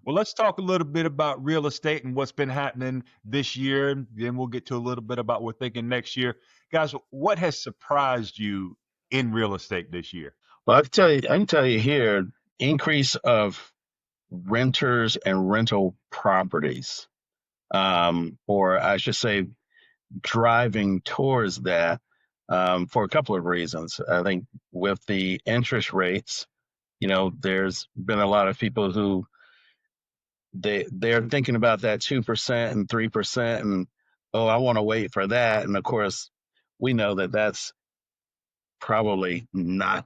Well, let's talk a little bit about real estate and what's been happening this year. And then we'll get to a little bit about what we're thinking next year. Guys, what has surprised you in real estate this year? Well, I can tell you here, increase of renters and rental properties, or I should say, driving towards that, for a couple of reasons. I think with the interest rates, there's been a lot of people who they're thinking about that 2% and 3%, and oh, I want to wait for that. And of course, we know that that's probably not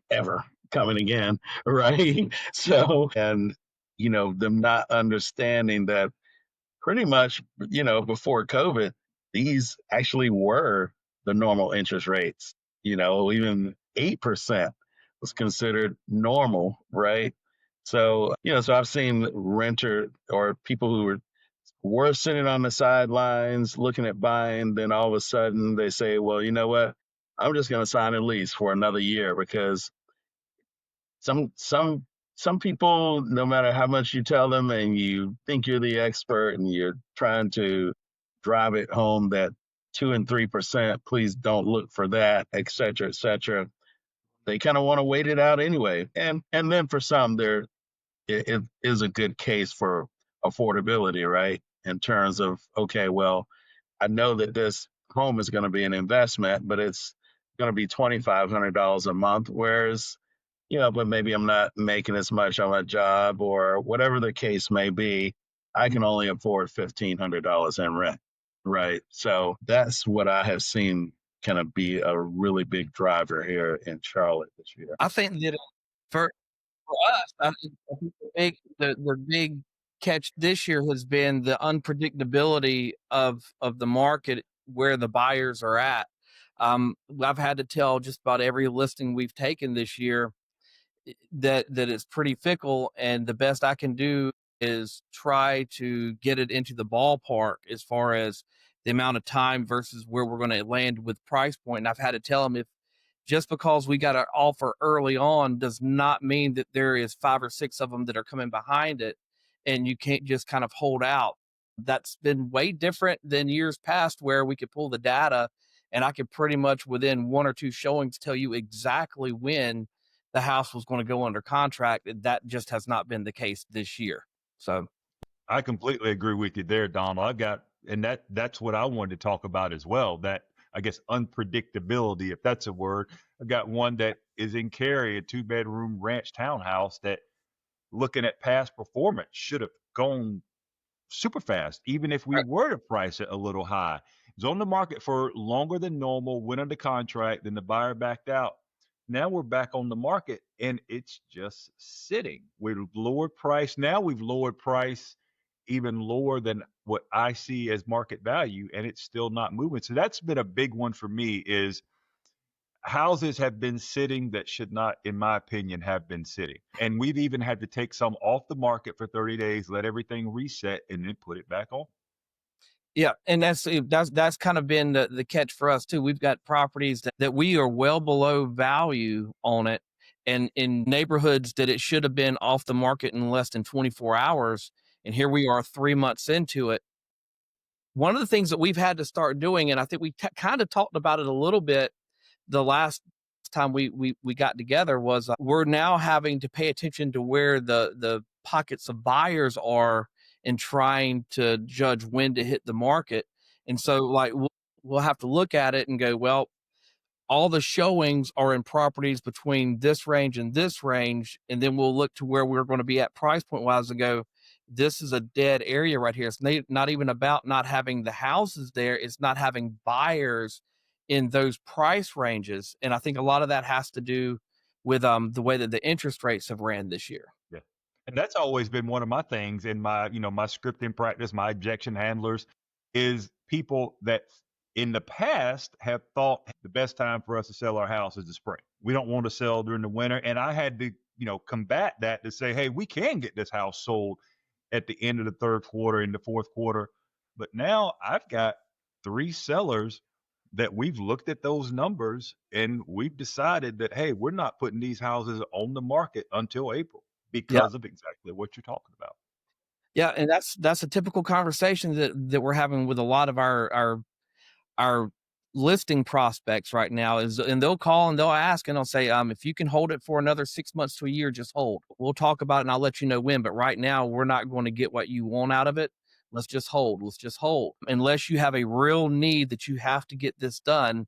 ever coming again, right? So, and them not understanding that pretty much, before COVID, these actually were the normal interest rates. Even 8% was considered normal, right? So, so I've seen renter or people who were sitting on the sidelines looking at buying, then all of a sudden they say, well, you know what? I'm just going to sign a lease for another year because some people, no matter how much you tell them and you think you're the expert and you're trying to drive it home that 2 and 3%, please don't look for that, et cetera, et cetera. They kind of want to wait it out anyway. And then for some, it is a good case for affordability, right? In terms of, okay, well, I know that this home is going to be an investment, but it's going to be $2,500 a month, whereas but maybe I'm not making as much on my job or whatever the case may be. I can only afford $1,500 in rent, right? So that's what I have seen kind of be a really big driver here in Charlotte this year. I think that for us, I think the big catch this year has been the unpredictability of the market where the buyers are at. I've had to tell just about every listing we've taken this year that it's pretty fickle, and the best I can do is try to get it into the ballpark as far as the amount of time versus where we're going to land with price point. And I've had to tell them, if just because we got an offer early on does not mean that there is 5 or 6 of them that are coming behind it, and you can't just kind of hold out. That's been way different than years past where we could pull the data and I could pretty much within 1 or 2 showings tell you exactly when the house was going to go under contract. That just has not been the case this year. So I completely agree with you there, Donald. And that's what I wanted to talk about as well. That I guess unpredictability, if that's a word. I got one that is in Cary, a 2-bedroom ranch townhouse that, looking at past performance, should have gone super fast, even if we right. were to price it a little high. It was on the market for longer than normal, went under contract, then the buyer backed out. Now we're back on the market and it's just sitting. We've lowered price. Now we've lowered price even lower than what I see as market value, and it's still not moving. So that's been a big one for me, is houses have been sitting that should not, in my opinion, have been sitting. And we've even had to take some off the market for 30 days, let everything reset, and then put it back on. Yeah, and that's kind of been the catch for us too. We've got properties that we are well below value on it, and in neighborhoods that it should have been off the market in less than 24 hours. And here we are 3 months into it. One of the things that we've had to start doing, and I think we kind of talked about it a little bit the last time we got together, was we're now having to pay attention to where the pockets of buyers are and trying to judge when to hit the market. And so like we'll have to look at it and go, well, all the showings are in properties between this range and this range, and then we'll look to where we're going to be at price point wise and go, this is a dead area right here. It's not even about not having the houses there, it's not having buyers in those price ranges. And I think a lot of that has to do with the way that the interest rates have ran this year. Yeah. And that's always been one of my things in my, my scripting practice, my objection handlers, is people that in the past have thought the best time for us to sell our house is the spring. We don't want to sell during the winter. And I had to, combat that to say, hey, we can get this house sold at the end of the third quarter, in the fourth quarter. But now I've got 3 sellers that we've looked at those numbers and we've decided that, hey, we're not putting these houses on the market until April, Yeah. because of exactly what you're talking about. Yeah, and that's a typical conversation that we're having with a lot of our listing prospects right now is, and they'll call and they'll ask and they'll say, if you can hold it for another 6 months to a year, just hold. We'll talk about it and I'll let you know when. But right now, we're not going to get what you want out of it. Let's just hold. Let's just hold. Unless you have a real need that you have to get this done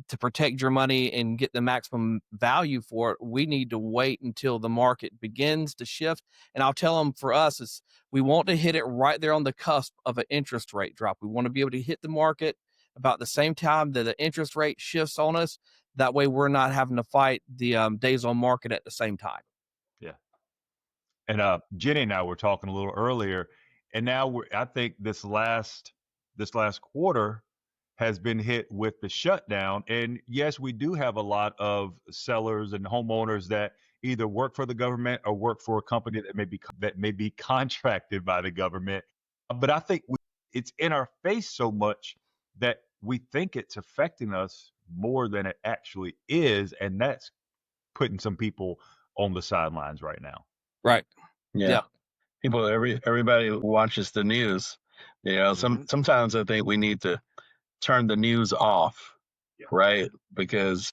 to protect your money and get the maximum value for it, we need to wait until the market begins to shift. And I'll tell them, for us, is we want to hit it right there on the cusp of an interest rate drop. We want to be able to hit the market about the same time that the interest rate shifts on us. That way we're not having to fight the days on market at the same time. Yeah. And Jenny and I were talking a little earlier, and now I think this last quarter has been hit with the shutdown. And yes, we do have a lot of sellers and homeowners that either work for the government or work for a company that may be contracted by the government. But I think it's in our face so much that we think it's affecting us more than it actually is, and that's putting some people on the sidelines right now. Right. Yeah. Yeah. Everybody watches the news. Sometimes I think we need to turn the news off, Yeah. right? Because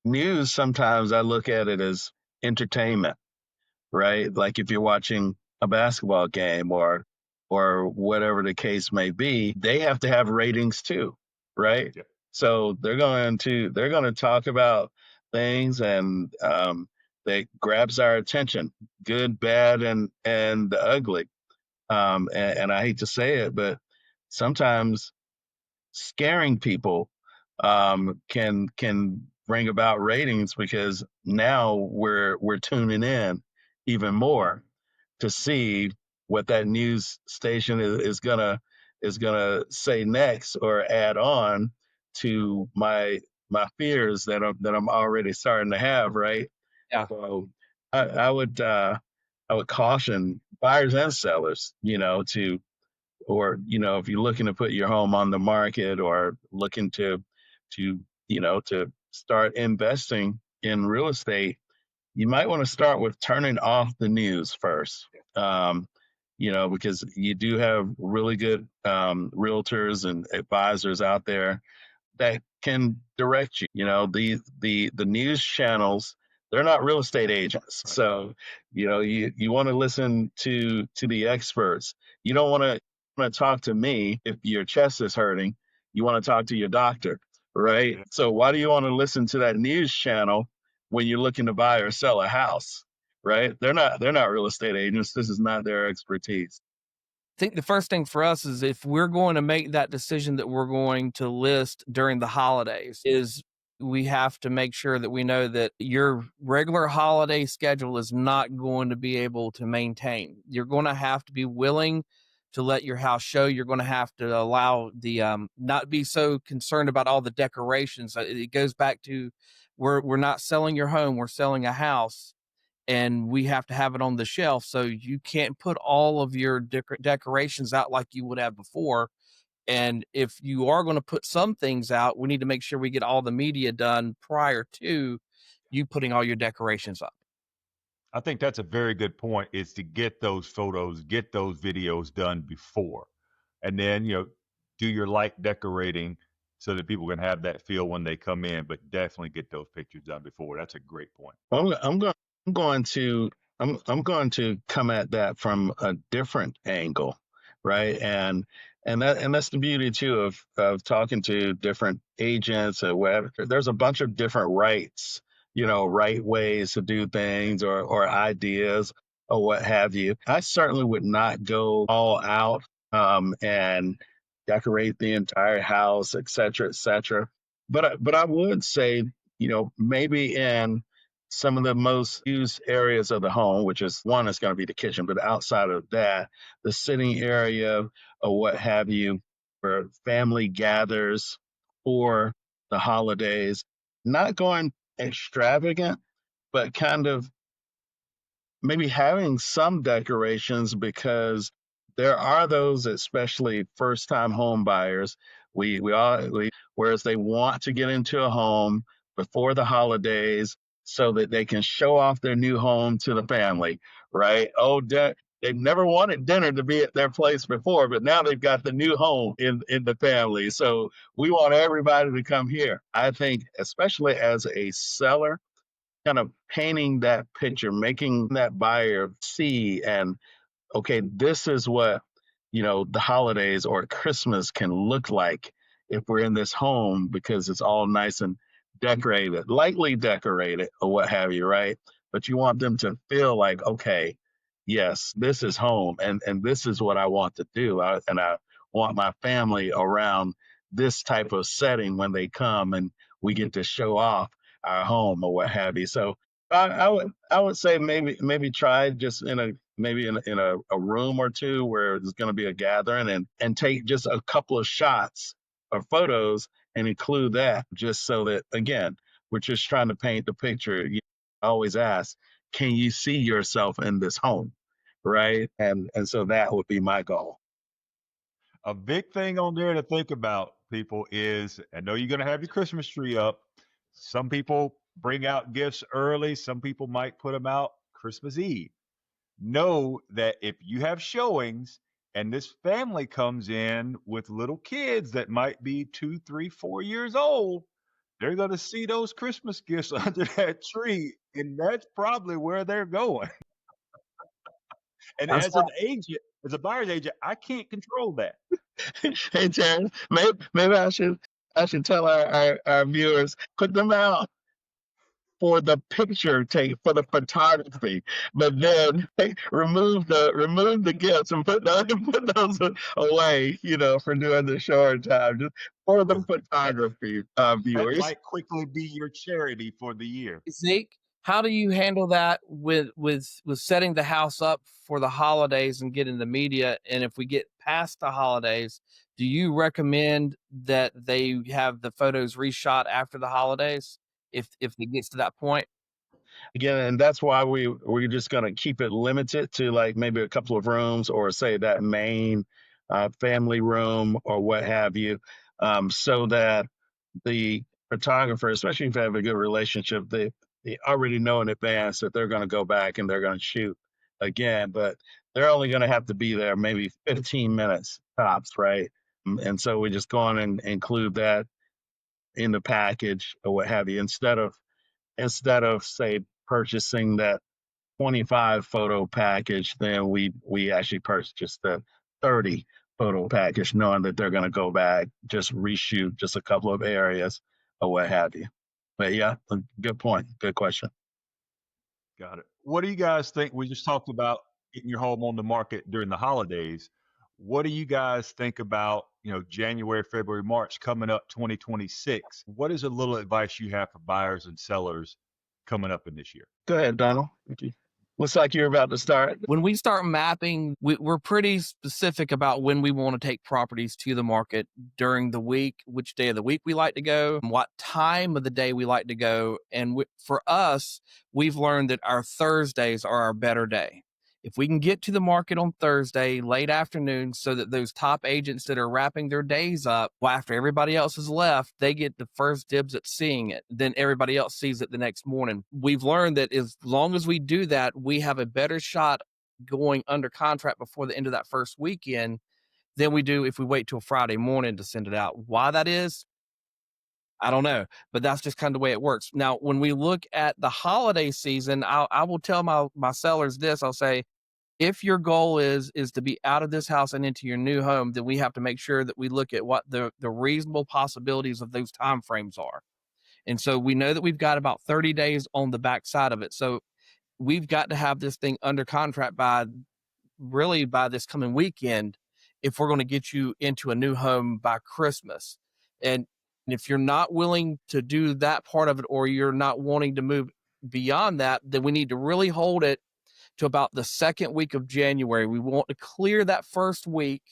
news, sometimes I look at it as entertainment, right? Like if you're watching a basketball game or whatever the case may be, they have to have ratings too, right? Yeah. So they're going to talk about things, and that grabs our attention, good, bad, and the ugly. And I hate to say it, but sometimes scaring people can bring about ratings, because now we're tuning in even more to see what that news station is gonna say next, or add on to my fears that I'm already starting to have, right? Yeah. So I would caution buyers and sellers, to, or if you're looking to put your home on the market, or looking to start investing in real estate, you might want to start with turning off the news first. Because you do have really good realtors and advisors out there that can direct you. The news channels, they're not real estate agents. Right. So, you want to listen to the experts. You don't want to talk to me if your chest is hurting. You want to talk to your doctor, right? Yeah. So why do you want to listen to that news channel when you're looking to buy or sell a house, right? They're not real estate agents. This is not their expertise. I think the first thing for us is, if we're going to make that decision that we're going to list during the holidays, is we have to make sure that we know that your regular holiday schedule is not going to be able to maintain. You're going to have to be willing to let your house show. You're going to have to allow the not be so concerned about all the decorations. It goes back to, we're not selling your home, we're selling a house, and we have to have it on the shelf. So you can't put all of your decorations out like you would have before. And if you are going to put some things out, we need to make sure we get all the media done prior to you putting all your decorations up. I think that's a very good point, is to get those photos, get those videos done before. And then, do your light decorating so that people can have that feel when they come in, but definitely get those pictures done before. That's a great point. I'm going to come at that from a different angle, right? And that's the beauty too of talking to different agents or whatever. There's a bunch of different rights, right ways to do things, or ideas, or what have you. I certainly would not go all out and decorate the entire house, et cetera, et cetera. But I would say, maybe in some of the most used areas of the home, which is one is going to be the kitchen, but outside of that, the sitting area or what have you, where family gathers for the holidays, not going extravagant, but kind of maybe having some decorations, because there are those, especially first time home buyers. Whereas they want to get into a home before the holidays, so that they can show off their new home to the family, right? Oh, they've never wanted dinner to be at their place before, but now they've got the new home in the family. So we want everybody to come here. I think, especially as a seller, kind of painting that picture, making that buyer see and okay, this is what, the holidays or Christmas can look like if we're in this home because it's all nice and decorated, lightly decorated or what have you, right? But you want them to feel like, okay, yes, this is home and this is what I want to do. And I want my family around this type of setting when they come and we get to show off our home or what have you. So I would say maybe try just in a room or two where there's going to be a gathering and take just a couple of shots or photos and include that just so that again we're just trying to paint the picture. I always ask, can you see yourself in this home, right? And so that would be my goal. A big thing on there to think about, people, is I know you're going to have your Christmas tree up. Some people bring out gifts early, some people might put them out Christmas Eve. Know that if you have showings and this family comes in with little kids that might be 2, 3, 4 years old, they're going to see those Christmas gifts under that tree, and that's probably where they're going. And That's as an agent, as a buyer's agent, I can't control that. hey Terrence, maybe I should tell our viewers, put them out for the picture take for the photography, but then remove the gifts and put those away, for doing the short time, just for the photography That viewers. might quickly be your charity for the year. Zeke, how do you handle that with setting the house up for the holidays and getting the media? And if we get past the holidays, do you recommend that they have the photos reshot after the holidays if it gets to that point? Again, and that's why we're just going to keep it limited to like maybe a couple of rooms or say that main family room or what have you, so that the photographer, especially if they have a good relationship, they already know in advance that they're going to go back and they're going to shoot again, but they're only going to have to be there maybe 15 minutes tops, right? And so we just go on and include that in the package or what have you, instead of say purchasing that 25 photo package, then we actually purchase the 30 photo package, knowing that they're going to go back, just reshoot just a couple of areas or what have you. But yeah, good point. Good question. Got it. What do you guys think? We just talked about getting your home on the market during the holidays. What do you guys think about, January, February, March coming up 2026? What is a little advice you have for buyers and sellers coming up in this year? Go ahead, Donald. Okay. Looks like you're about to start. When we start mapping, we're pretty specific about when we want to take properties to the market during the week, which day of the week we like to go, and what time of the day we like to go. And for us, we've learned that our Thursdays are our better day. If we can get to the market on Thursday, late afternoon, so that those top agents that are wrapping their days up, well, after everybody else has left, they get the first dibs at seeing it. Then everybody else sees it the next morning. We've learned that as long as we do that, we have a better shot going under contract before the end of that first weekend than we do if we wait till Friday morning to send it out. Why that is, I don't know, but that's just kind of the way it works. Now, when we look at the holiday season, I will tell my sellers this. I'll say, if your goal is to be out of this house and into your new home, then we have to make sure that we look at what the reasonable possibilities of those time frames are. And so we know that we've got about 30 days on the back side of it. So we've got to have this thing under contract by this coming weekend if we're going to get you into a new home by Christmas. And if you're not willing to do that part of it, or you're not wanting to move beyond that, then we need to really hold it to about the second week of January. We want to clear that first week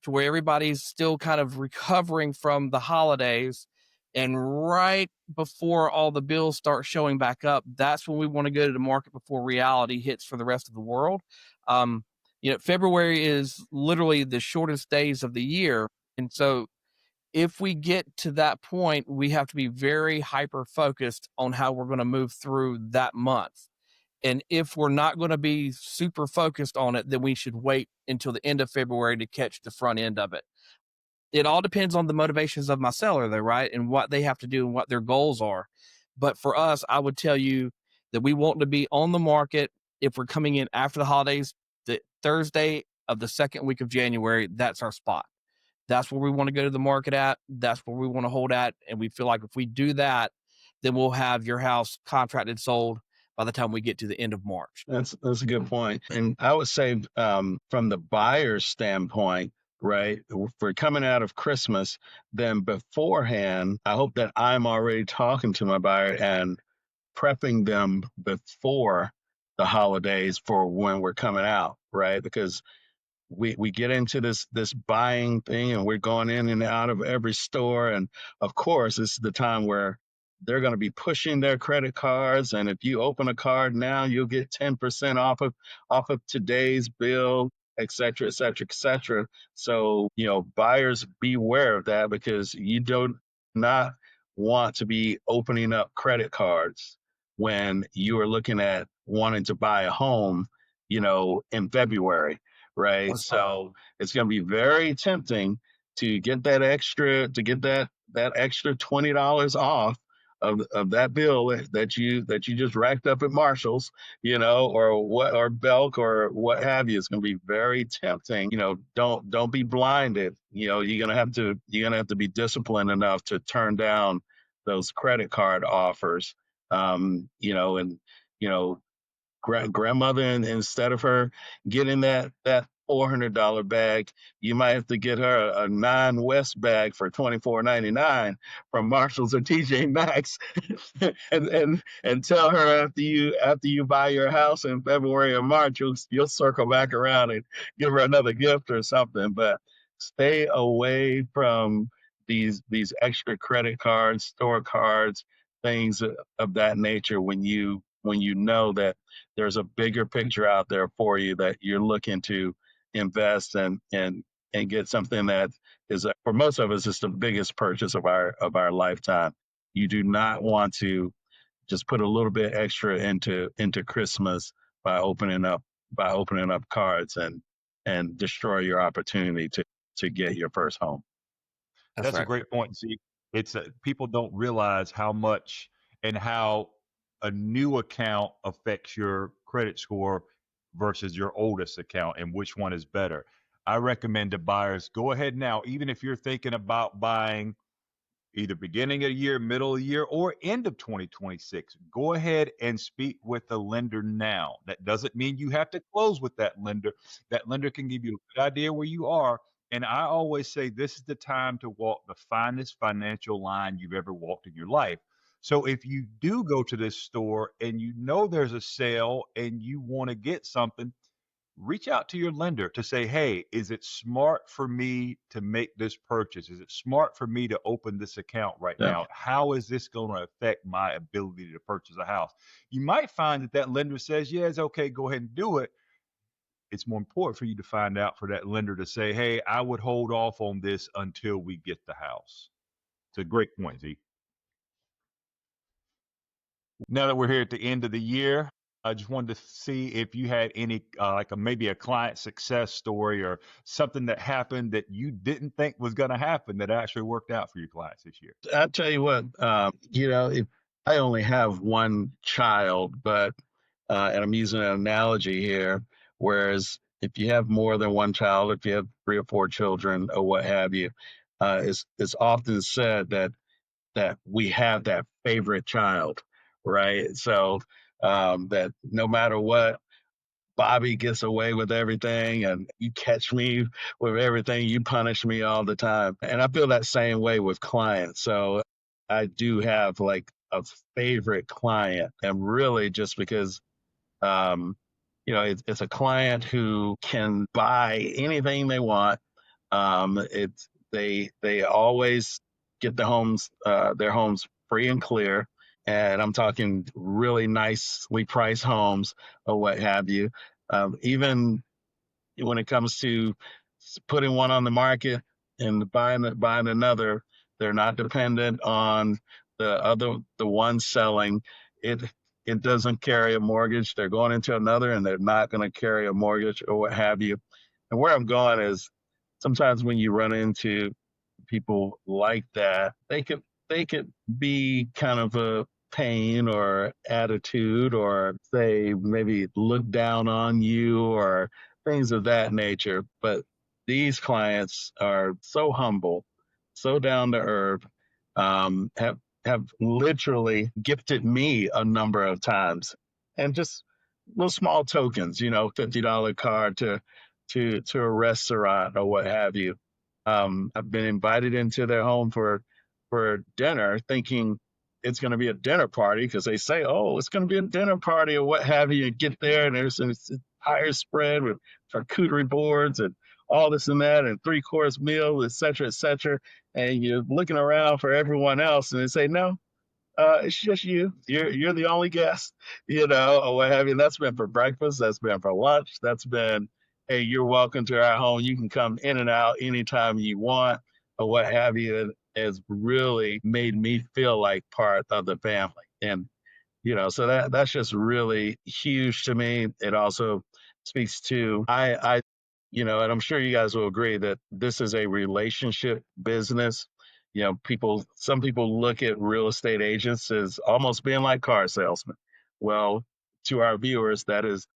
to where everybody's still kind of recovering from the holidays. And right before all the bills start showing back up, that's when we want to go to the market before reality hits for the rest of the world. February is literally the shortest days of the year. And so if we get to that point, we have to be very hyper focused on how we're going to move through that month. And if we're not going to be super focused on it, then we should wait until the end of February to catch the front end of it. It all depends on the motivations of my seller, though, right? And what they have to do and what their goals are. But for us, I would tell you that we want to be on the market if we're coming in after the holidays, the Thursday of the second week of January. That's our spot. That's where we want to go to the market at. That's where we want to hold at. And we feel like if we do that, then we'll have your house contracted, sold by the time we get to the end of March. That's a good point. And I would say from the buyer's standpoint, right, if we're coming out of Christmas, then beforehand, I hope that I'm already talking to my buyer and prepping them before the holidays for when we're coming out, right? Because we get into this buying thing and we're going in and out of every store, and of course this is the time where they're going to be pushing their credit cards, and if you open a card now you'll get 10% off of today's bill, et cetera, et cetera, et cetera. So buyers beware of that, because you do not want to be opening up credit cards when you are looking at wanting to buy a home in February, right? So it's going to be very tempting to get that extra $20 off of that bill that you just racked up at Marshall's, or Belk or what have you. It's going to be very tempting. Don't be blinded. You're gonna have to be disciplined enough to turn down those credit card offers. And grandmother, and instead of her getting that $400 bag, you might have to get her a 9 West bag for $24.99 from Marshalls or TJ Maxx, and tell her after you buy your house in February or March, you'll circle back around and give her another gift or something. But stay away from these extra credit cards, store cards, things of that nature when you know that there's a bigger picture out there for you, that you're looking to invest and get something that is, for most of us, it's the biggest purchase of our lifetime. You do not want to just put a little bit extra into Christmas by opening up cards and destroy your opportunity to get your first home. That's a great point. See, people don't realize how much and how a new account affects your credit score versus your oldest account, and which one is better. I recommend to buyers, go ahead now, even if you're thinking about buying either beginning of the year, middle of the year, or end of 2026, go ahead and speak with the lender now. That doesn't mean you have to close with that lender. That lender can give you a good idea where you are. And I always say this is the time to walk the finest financial line you've ever walked in your life. So if you do go to this store and you know there's a sale and you want to get something, reach out to your lender to say, hey, is it smart for me to make this purchase? Is it smart for me to open this account right now? How is this going to affect my ability to purchase a house? You might find that lender says, yeah, it's okay, go ahead and do it. It's more important for you to find out for that lender to say, hey, I would hold off on this until we get the house. It's a great point, Z. Now that we're here at the end of the year, I just wanted to see if you had any, maybe a client success story or something that happened that you didn't think was going to happen that actually worked out for your clients this year. I'll tell you what, if I only have one child, but and I'm using an analogy here, whereas if you have more than one child, if you have 3 or 4 children or what have you, it's often said that we have that favorite child, right? So that no matter what, Bobby gets away with everything, and you catch me with everything, you punish me all the time. And I feel that same way with clients. So I do have like a favorite client, and really just because it's a client who can buy anything they want. They always get their homes free and clear, and I'm talking really nicely priced homes or what have you. Even when it comes to putting one on the market, and buying another. They're not dependent on the one selling. It it doesn't carry a mortgage. They're going into another and they're not going to carry a mortgage or what have you. And where I'm going is sometimes when you run into people like that, they could be kind of a pain or attitude or say maybe look down on you or things of that nature. But these clients are so humble, so down to earth, have literally gifted me a number of times, and just little small tokens, $50 card to a restaurant or what have you. I've been invited into their home for dinner, thinking it's going to be a dinner party because they say, "Oh, it's going to be a dinner party" or what have you. You get there and there's an entire spread with charcuterie boards and all this and that and three-course meal, et cetera, et cetera. And you're looking around for everyone else, and they say, "No, it's just you. You're the only guest, or what have you." That's been for breakfast. That's been for lunch. That's been, hey, you're welcome to our home. You can come in and out anytime you want, or what have you. It has really made me feel like part of the family, and so that's just really huge to me. It also speaks to and I'm sure you guys will agree that this is a relationship business. Some people look at real estate agents as almost being like car salesmen. Well, to our viewers, that is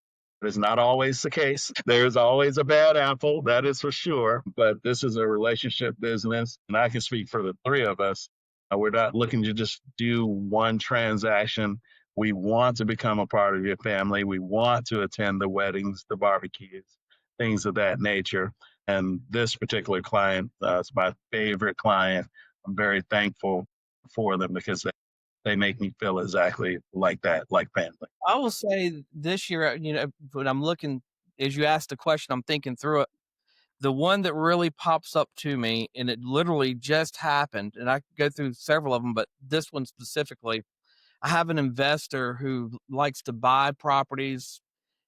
not always the case. There's always a bad apple, that is for sure. But this is a relationship business, and I can speak for the three of us. We're not looking to just do one transaction. We want to become a part of your family. We want to attend the weddings, the barbecues, things of that nature. And this particular client is my favorite client. I'm very thankful for them because they make me feel exactly like that, like family. I will say this year, when I'm looking, as you asked the question, I'm thinking through it. The one that really pops up to me, and it literally just happened, and I could go through several of them, but this one specifically, I have an investor who likes to buy properties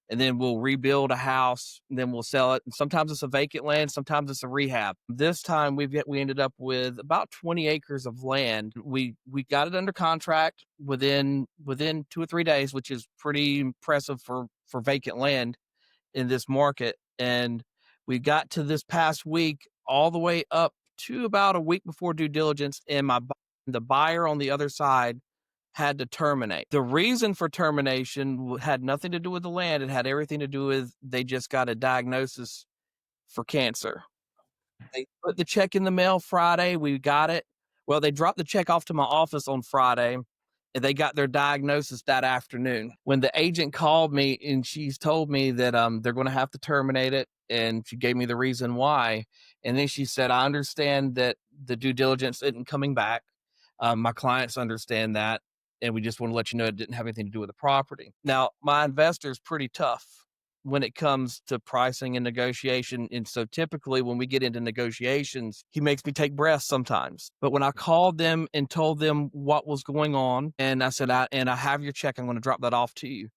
and then we'll rebuild a house and then we'll sell it. And sometimes it's a vacant land, sometimes it's a rehab. This time we ended up with about 20 acres of land. We got it under contract within 2 or 3 days, which is pretty impressive for vacant land in this market. And we got to this past week all the way up to about a week before due diligence, and the buyer on the other side had to terminate. The reason for termination had nothing to do with the land. It had everything to do with they just got a diagnosis for cancer. They put the check in the mail Friday. We got it. Well, they dropped the check off to my office on Friday, and they got their diagnosis that afternoon. When the agent called me and she's told me that they're going to have to terminate it, and she gave me the reason why. And then she said, "I understand that the due diligence isn't coming back. My clients understand that, and we just want to let you know it didn't have anything to do with the property." Now, my investor is pretty tough when it comes to pricing and negotiation. And so typically when we get into negotiations, he makes me take breaths sometimes. But when I called them and told them what was going on, and I said, I have your check, I'm going to drop that off to you.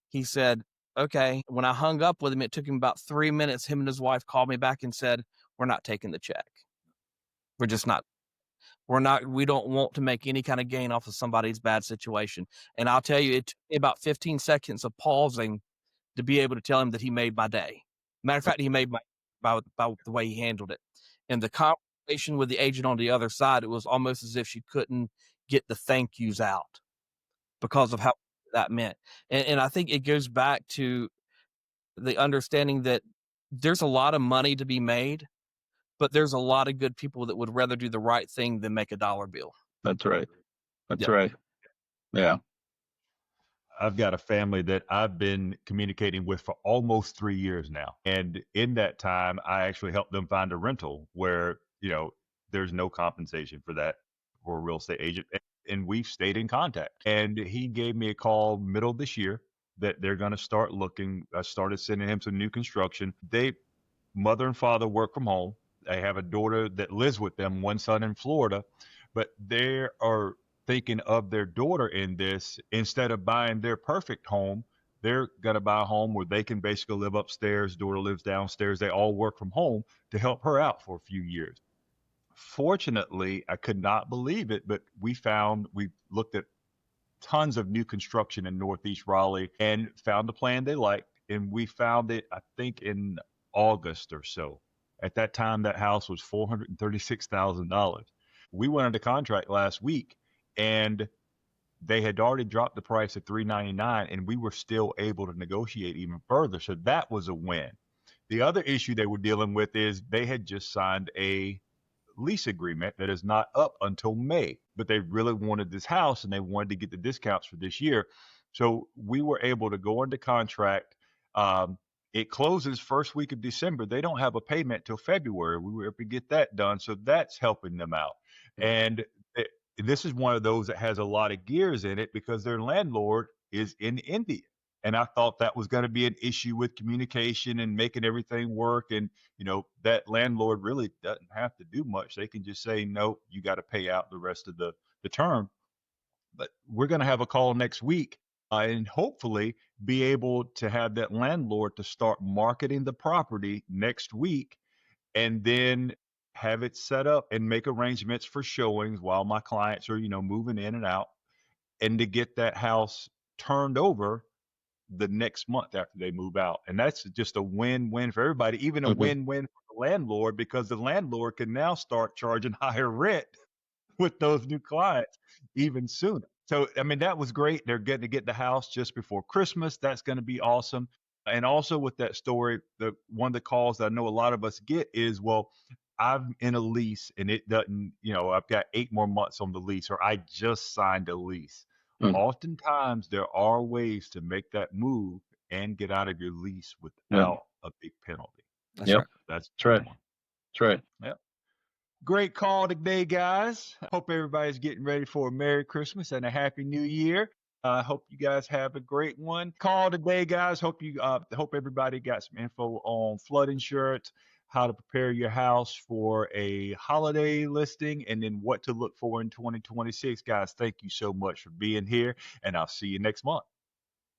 He said, okay. When I hung up with him, it took him about 3 minutes. Him and his wife called me back and said, "We're not taking the check. We're just not. We don't want to make any kind of gain off of somebody's bad situation." And I'll tell you, it took me about 15 seconds of pausing to be able to tell him that he made my day. Matter of fact, he made my by the way he handled it. And the conversation with the agent on the other side, it was almost as if she couldn't get the thank yous out because of how that meant. And I think it goes back to the understanding that there's a lot of money to be made, but there's a lot of good people that would rather do the right thing than make a dollar bill. That's right. That's Yep. right. Yeah. I've got a family that I've been communicating with for almost 3 years now. And in that time, I actually helped them find a rental where, there's no compensation for that for a real estate agent. And we've stayed in contact. And he gave me a call middle of this year that they're going to start looking. I started sending him some new construction. Mother and father work from home. They have a daughter that lives with them, one son in Florida, but they are thinking of their daughter in this. Instead of buying their perfect home, they're going to buy a home where they can basically live upstairs, daughter lives downstairs. They all work from home to help her out for a few years. Fortunately, I could not believe it, but we looked at tons of new construction in Northeast Raleigh and found a plan they liked. And we found it, I think, in August or so. At that time, that house was $436,000. We went under contract last week, and they had already dropped the price to $399, and we were still able to negotiate even further. So that was a win. The other issue they were dealing with is they had just signed a lease agreement that is not up until May, but they really wanted this house and they wanted to get the discounts for this year. So we were able to go into contract. Um, it closes first week of December. They don't have a payment till February. We were able to get that done. So that's helping them out. And it, this is one of those that has a lot of gears in it because their landlord is in India. And I thought that was going to be an issue with communication and making everything work. And that landlord really doesn't have to do much. They can just say, no, you got to pay out the rest of the term. But we're going to have a call next week and hopefully be able to have that landlord to start marketing the property next week and then have it set up and make arrangements for showings while my clients are, moving in and out, and to get that house turned over the next month after they move out. And that's just a win-win for everybody, even a Mhm. win-win for the landlord, because the landlord can now start charging higher rent with those new clients even sooner. So, I mean, that was great. They're getting to get the house just before Christmas. That's going to be awesome. And also with that story, one of the calls that I know a lot of us get is, well, I'm in a lease and it doesn't, I've got 8 more months on the lease, or I just signed a lease. Mm. Oftentimes there are ways to make that move and get out of your lease Yep. without a big penalty. That's Yep. right. That's That's right. one. That's right. Yep. Great call today, guys. Hope everybody's getting ready for a Merry Christmas and a Happy New Year. I hope you guys have a great one. Call today, guys. Hope everybody got some info on flood insurance, how to prepare your house for a holiday listing, and then what to look for in 2026. Guys, thank you so much for being here, and I'll see you next month.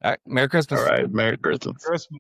All right. Merry All Christmas. right. Merry Christmas. Christmas.